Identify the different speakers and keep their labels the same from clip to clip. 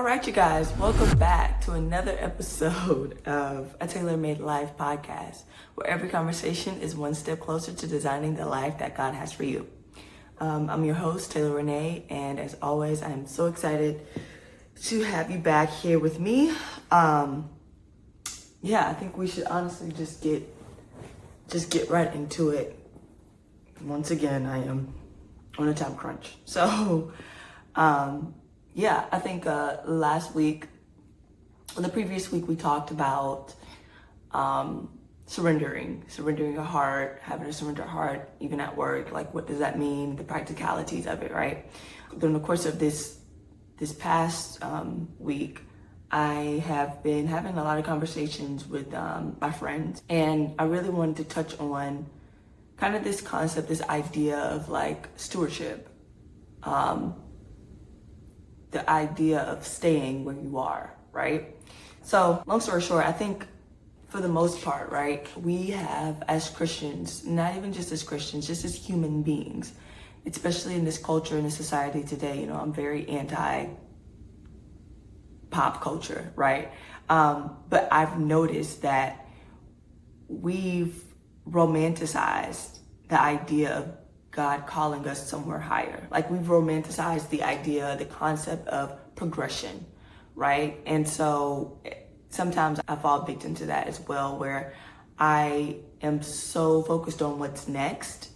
Speaker 1: right, you guys, welcome back to another episode of A Tailor-Made Life podcast, where every conversation is one step closer to designing the life that God has for you. I'm your host, Taylor Renee, and as always, I'm so excited to have you back here with me. I think we should honestly just get right into it. Once again, I am on a time crunch. So, I think last week, or the previous week, we talked about surrendering your heart, having a surrendered heart, even at work. Like, what does that mean? The practicalities of it, right? During the course of this past week, I have been having a lot of conversations with my friends, and I really wanted to touch on kind of this concept, this idea of like stewardship. The idea of staying where you are, right? So, long story short, I think for the most part, right, we have as Christians, not even just as Christians, just as human beings, especially in this culture, in this society today, I'm very anti pop culture, right? But I've noticed that we've romanticized the idea of God calling us somewhere higher. Like, we've romanticized the idea, the concept of progression, right? And so sometimes I fall victim to that as well, where I am so focused on what's next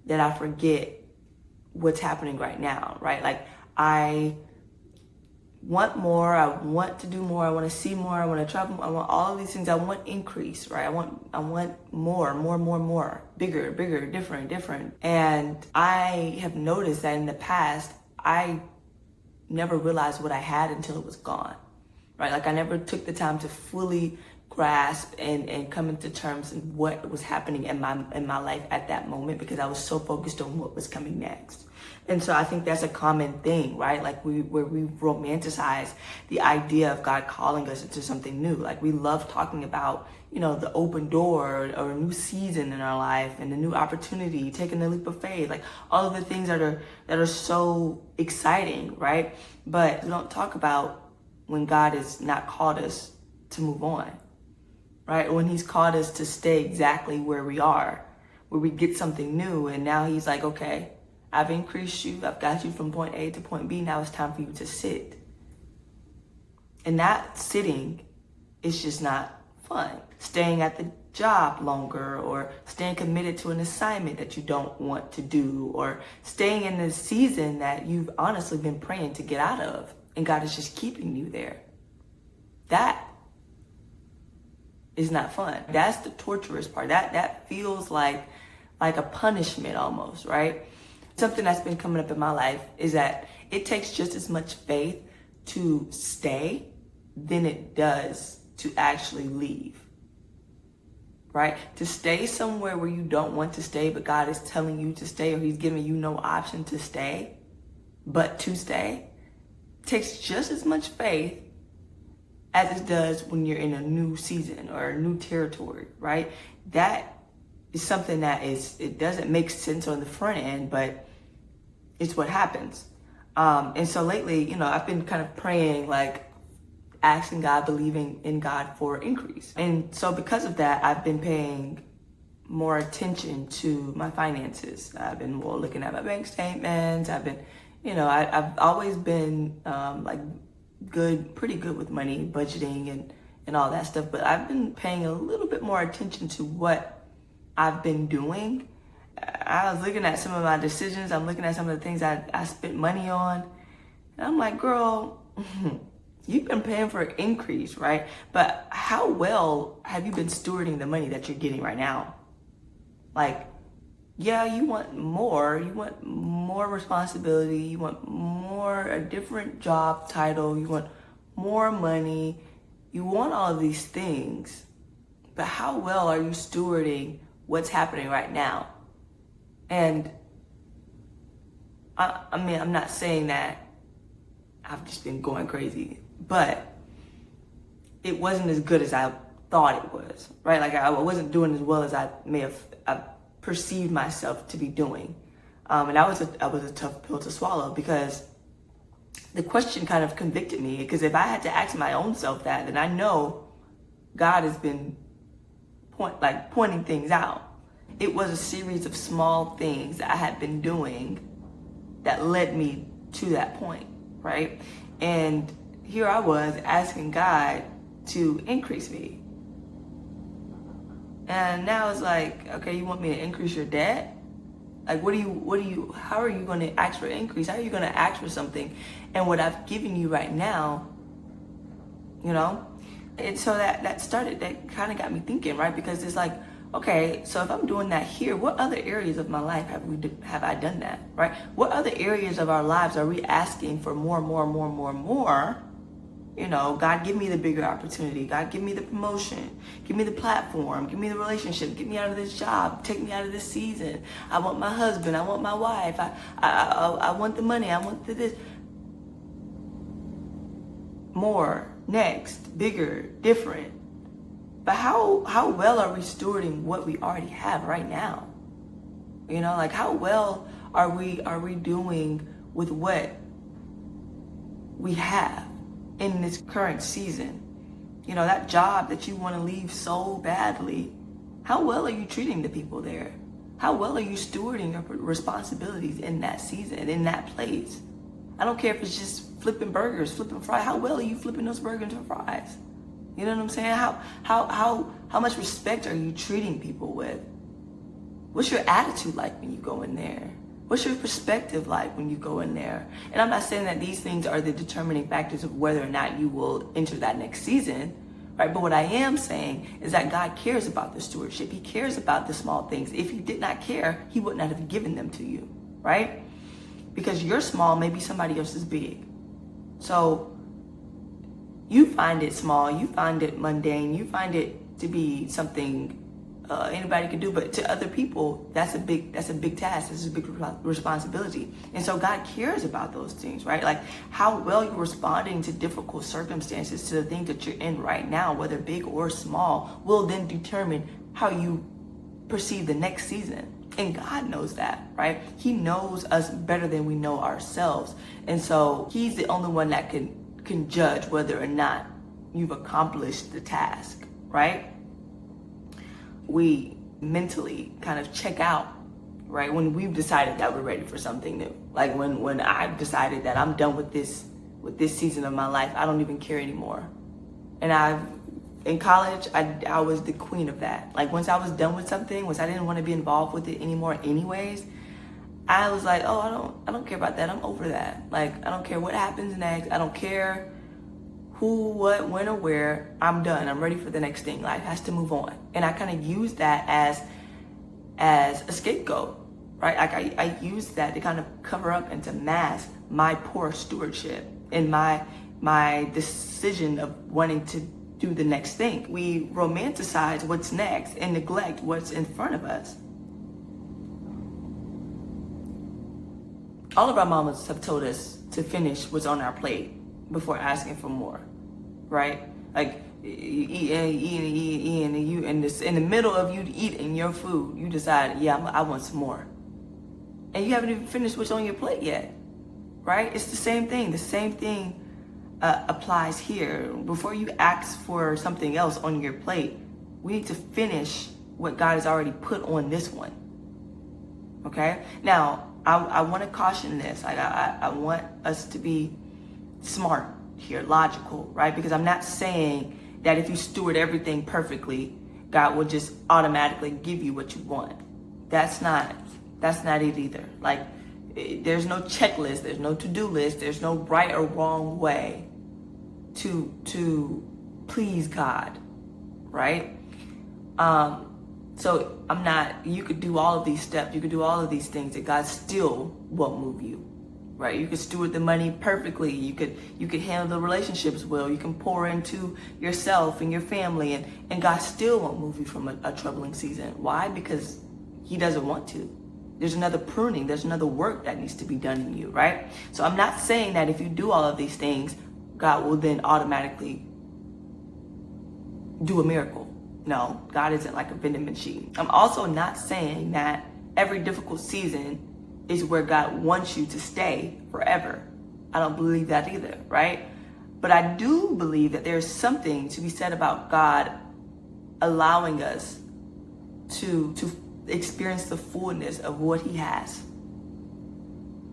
Speaker 1: that I forget what's happening right now, right? Like, I want more, I want to do more, I want to see more, I want to travel more, I want all of these things. I want increase, right? I want more, bigger, different. And I have noticed that in the past, I never realized what I had until it was gone, right? Like, I never took the time to fully grasp and come into terms with what was happening in my life at that moment, because I was so focused on what was coming next. And so I think that's a common thing, right? Like, where we romanticize the idea of God calling us into something new. Like, we love talking about, the open door or a new season in our life and a new opportunity, taking the leap of faith, like all of the things that are so exciting, right? But we don't talk about when God has not called us to move on, right? When he's called us to stay exactly where we are, where we get something new. And now he's like, okay, I've increased you. I've got you from point A to point B. Now it's time for you to sit. And that sitting is just not fun. Staying at the job longer, or staying committed to an assignment that you don't want to do, or staying in the season that you've honestly been praying to get out of, and God is just keeping you there. That is not fun. That's the torturous part. That feels like a punishment almost, right? Something that's been coming up in my life is that it takes just as much faith to stay than it does to actually leave, right? To stay somewhere where you don't want to stay, but God is telling you to stay, or he's giving you no option to stay, but to stay, takes just as much faith as it does when you're in a new season or a new territory, right? That is something that it doesn't make sense on the front end, but it's what happens. And so lately, I've been kind of praying, like asking God, believing in God for increase. And so because of that, I've been paying more attention to my finances. I've been more looking at my bank statements. I've been, I've always been pretty good with money, budgeting and all that stuff. But I've been paying a little bit more attention to what I've been doing. I was looking at some of my decisions. I'm looking at some of the things I spent money on. And I'm like, girl, you've been paying for an increase, right? But how well have you been stewarding the money that you're getting right now? Like, yeah, you want more responsibility. You want a different job title. You want more money. You want all of these things. But how well are you stewarding what's happening right now? And I'm not saying that I've just been going crazy, but it wasn't as good as I thought it was, right? Like, I wasn't doing as well as I may have perceived myself to be doing. And that was a tough pill to swallow, because the question kind of convicted me, because if I had to ask my own self that, then I know God has been pointing things out. It was a series of small things that I had been doing that led me to that point, right? And here I was asking God to increase me. And now it's like, okay, you want me to increase your debt? Like, how are you going to ask for increase? How are you going to ask for something? And what I've given you right now, you know? And so that kind of got me thinking, right? Because it's like, okay, so if I'm doing that here, what other areas of my life have I done that, right? What other areas of our lives are we asking for more? You know, God, give me the bigger opportunity. God, give me the promotion. Give me the platform. Give me the relationship. Get me out of this job. Take me out of this season. I want my husband. I want my wife. I want the money. I want this. More, next, bigger, different. But how well are we stewarding what we already have right now? You know, like how well are we doing with what we have in this current season? You know, that job that you want to leave so badly, how well are you treating the people there? How well are you stewarding your responsibilities in that season, in that place? I don't care if it's just flipping burgers, flipping fries. How well are you flipping those burgers and fries? You know what I'm saying? How much respect are you treating people with? What's your attitude like when you go in there? What's your perspective like when you go in there? And I'm not saying that these things are the determining factors of whether or not you will enter that next season, right? But what I am saying is that God cares about the stewardship. He cares about the small things. If he did not care, he would not have given them to you, right? Because you're small, maybe somebody else is big. So you find it small, you find it mundane, you find it to be something anybody can do, but to other people, that's a big task. This is a big responsibility. And so God cares about those things, right? Like how well you're responding to difficult circumstances, to the things that you're in right now, whether big or small, will then determine how you perceive the next season. And God knows that, right? He knows us better than we know ourselves. And so he's the only one that can judge whether or not you've accomplished the task, right? We mentally kind of check out, right? When we've decided that we're ready for something new. Like when I've decided that I'm done with this season of my life, I don't even care anymore. And in college, I was the queen of that. Like once I was done with something, once I didn't want to be involved with it anymore anyways, I was like, oh, I don't care about that. I'm over that. Like, I don't care what happens next. I don't care who, what, when, or where. I'm done. I'm ready for the next thing. Life has to move on. And I kind of use that as a scapegoat, right? Like I use that to kind of cover up and to mask my poor stewardship and my decision of wanting to do the next thing. We romanticize what's next and neglect what's in front of us. All of our mamas have told us to finish what's on our plate before asking for more, right? Like eating, and you in the middle of you eating your food, you decide, yeah, I want some more, and you haven't even finished what's on your plate yet, right? It's the same thing. The same thing applies here. Before you ask for something else on your plate, we need to finish what God has already put on this one. Okay? Now, I want to caution this. I want us to be smart here, logical, right? Because I'm not saying that if you steward everything perfectly, God will just automatically give you what you want. That's not it either. Like, there's no checklist, there's no to-do list, there's no right or wrong way to please God, right? So you could do all of these steps, you could do all of these things, that God still won't move you, right? You could steward the money perfectly, you could handle the relationships well, you can pour into yourself and your family, and God still won't move you from a troubling season. Why? Because he doesn't want to. There's another pruning, there's another work that needs to be done in you, right? So I'm not saying that if you do all of these things, God will then automatically do a miracle. No, God isn't like a vending machine. I'm also not saying that every difficult season is where God wants you to stay forever. I don't believe that either, right? But I do believe that there's something to be said about God allowing us to experience the fullness of what he has,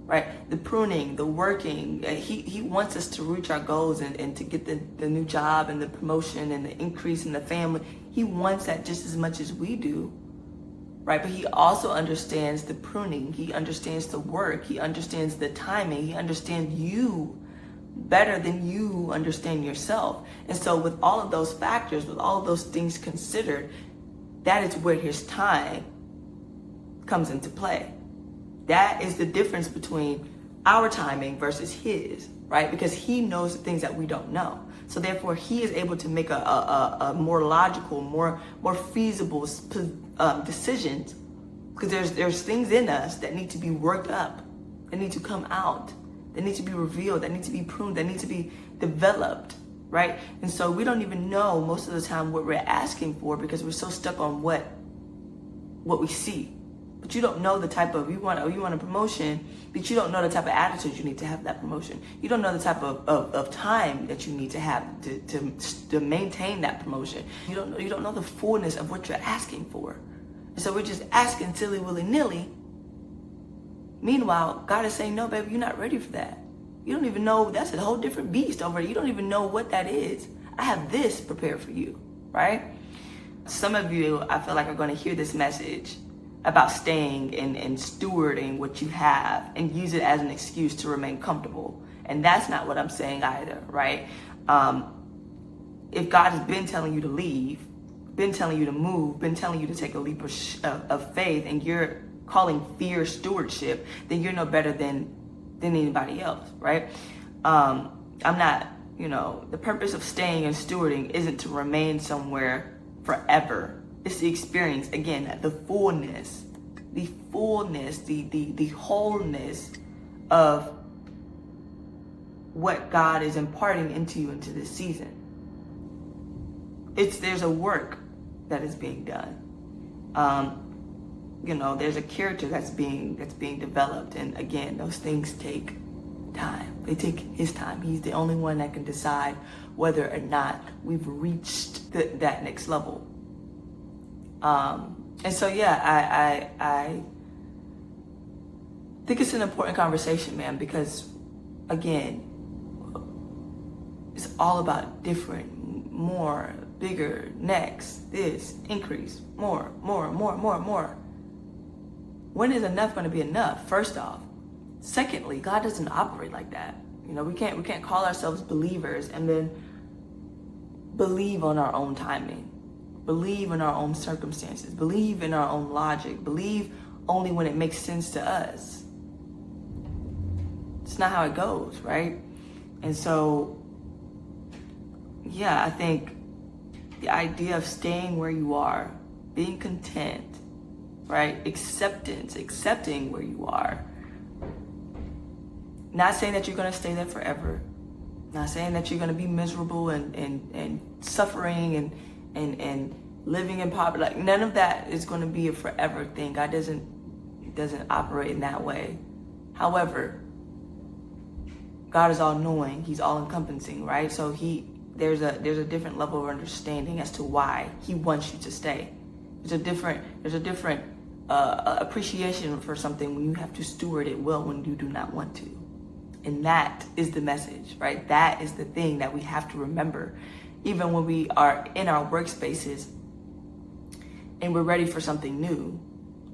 Speaker 1: right? The pruning, the working, he wants us to reach our goals and to get the new job and the promotion and the increase in the family. He wants that just as much as we do, right? But he also understands the pruning. He understands the work. He understands the timing. He understands you better than you understand yourself. And so with all of those factors, with all of those things considered, that is where his time comes into play. That is the difference between our timing versus his, right? Because he knows the things that we don't know. So therefore, he is able to make a more logical, more feasible decisions, because there's things in us that need to be worked up, that need to come out, that need to be revealed, that need to be pruned, that need to be developed, right? And so we don't even know most of the time what we're asking for because we're so stuck on what we see. But you don't know the type of, you want a promotion, but you don't know the type of attitude you need to have that promotion. You don't know the type of time that you need to have to maintain that promotion. You don't know the fullness of what you're asking for. And so we're just asking silly willy-nilly. Meanwhile, God is saying, no, baby, you're not ready for that. You don't even know, that's a whole different beast over there. You don't even know what that is. I have this prepared for you, right? Some of you, I feel like, are going to hear this message about staying and stewarding what you have and use it as an excuse to remain comfortable. And that's not what I'm saying either, right? If God has been telling you to leave, been telling you to move, been telling you to take a leap of faith, and you're calling fear stewardship, then you're no better than anybody else, right? I'm not, the purpose of staying and stewarding isn't to remain somewhere forever. It's the experience, again, the fullness, the wholeness of what God is imparting into you into this season. There's a work that is being done. There's a character that's being developed, and again, those things take time. They take his time. He's the only one that can decide whether or not we've reached that next level. And so, yeah, I think it's an important conversation, man, because again, it's all about different, more, bigger, next, this, increase, more. When is enough going to be enough? First off. Secondly, God doesn't operate like that. We can't call ourselves believers and then believe on our own timing, believe in our own circumstances, believe in our own logic, believe only when it makes sense to us. It's not how it goes, right? And so, yeah, I think the idea of staying where you are, being content, right? Accepting where you are. Not saying that you're going to stay there forever. Not saying that you're going to be miserable and suffering and living in poverty. Like, none of that is going to be a forever thing. God doesn't operate in that way. However, God is all-knowing. He's all-encompassing, right? So there's a different level of understanding as to why he wants you to stay. There's a different appreciation for something when you have to steward it well when you do not want to. And that is the message, right? That is the thing that we have to remember. Even when we are in our workspaces and we're ready for something new,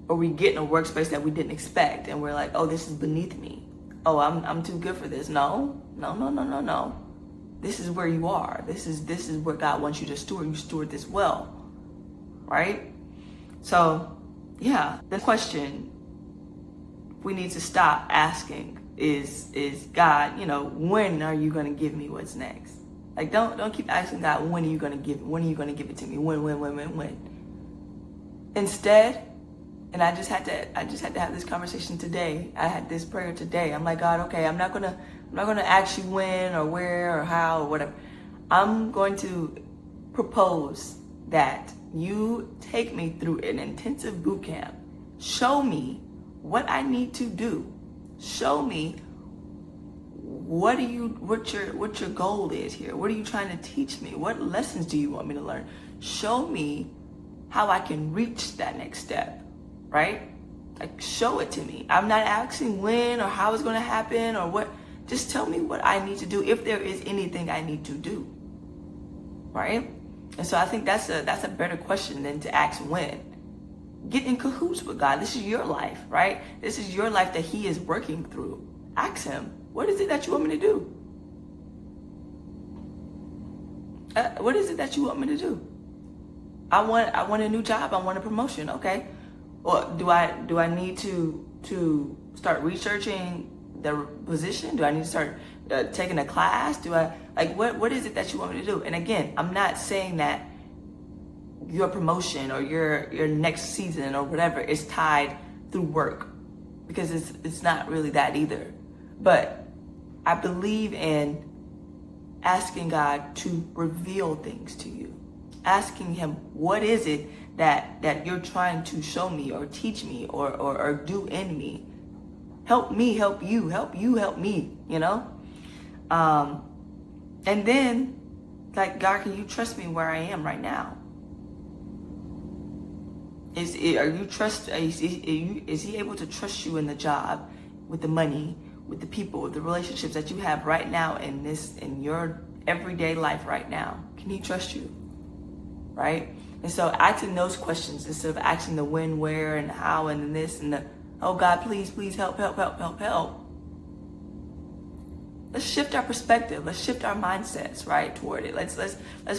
Speaker 1: or we get in a workspace that we didn't expect and we're like, oh, this is beneath me. Oh, I'm too good for this. No. This is where you are. This is where God wants you to steward. You steward this well, right? So, yeah, the question we need to stop asking is God, when are you going to give me what's next? Like, don't keep asking God, when are you going to give it to me? When? Instead, and I just had to have this conversation today. I had this prayer today. I'm like, God, okay, I'm not gonna ask you when or where or how or whatever. I'm going to propose that you take me through an intensive boot camp. Show me what I need to do. Show me what your goal is here? What are you trying to teach me? What lessons do you want me to learn? Show me how I can reach that next step, right? Like, show it to me. I'm not asking when or how it's going to happen or what. Just tell me what I need to do, if there is anything I need to do, right? And so I think that's a better question than to ask when. Get in cahoots with God. This is your life, right? This is your life that he is working through. Ask him, what is it that you want me to do? What is it that you want me to do? I want a new job. I want a promotion. Okay. Well, do I need to start researching the position? Do I need to start taking a class? What is it that you want me to do? And again, I'm not saying that your promotion or your next season or whatever is tied through work, because it's not really that either. But I believe in asking God to reveal things to you, asking him, what is it that you're trying to show me or teach me or do in me? Help me, help you, help me, you know? And then, like, God, can you trust me where I am right now? Is he able to trust you in the job, with the money, with the people, with the relationships that you have right now in your everyday life right now? Can he trust you? Right? And so asking those questions instead of asking the when, where, and how, and this, and the, oh God, please help. Let's shift our perspective. Let's shift our mindsets, right, toward it. Let's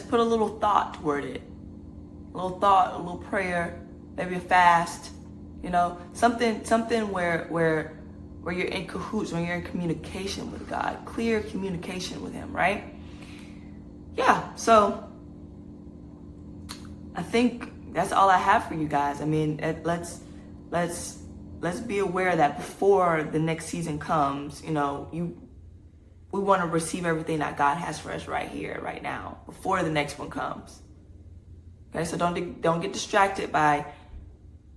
Speaker 1: put a little thought toward it. A little thought, a little prayer, maybe a fast, you know, something where you're in cahoots, when you're in communication with God, clear communication with him, right? Yeah, so I think that's all I have for you guys. I mean, let's be aware that before the next season comes, you know, we want to receive everything that God has for us right here, right now, before the next one comes. Okay, so don't get distracted by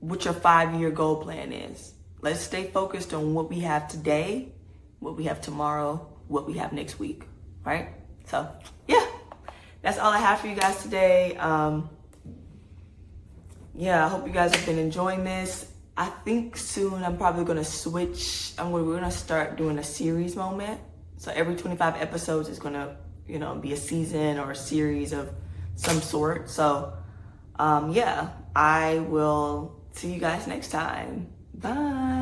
Speaker 1: what your 5-year goal plan is. Let's stay focused on what we have today, what we have tomorrow, what we have next week, right? So, yeah, that's all I have for you guys today. Yeah, I hope you guys have been enjoying this. I think soon I'm probably going to switch. We're going to start doing a series moment. So every 25 episodes is going to, you know, be a season or a series of some sort. So, yeah, I will see you guys next time. Bye.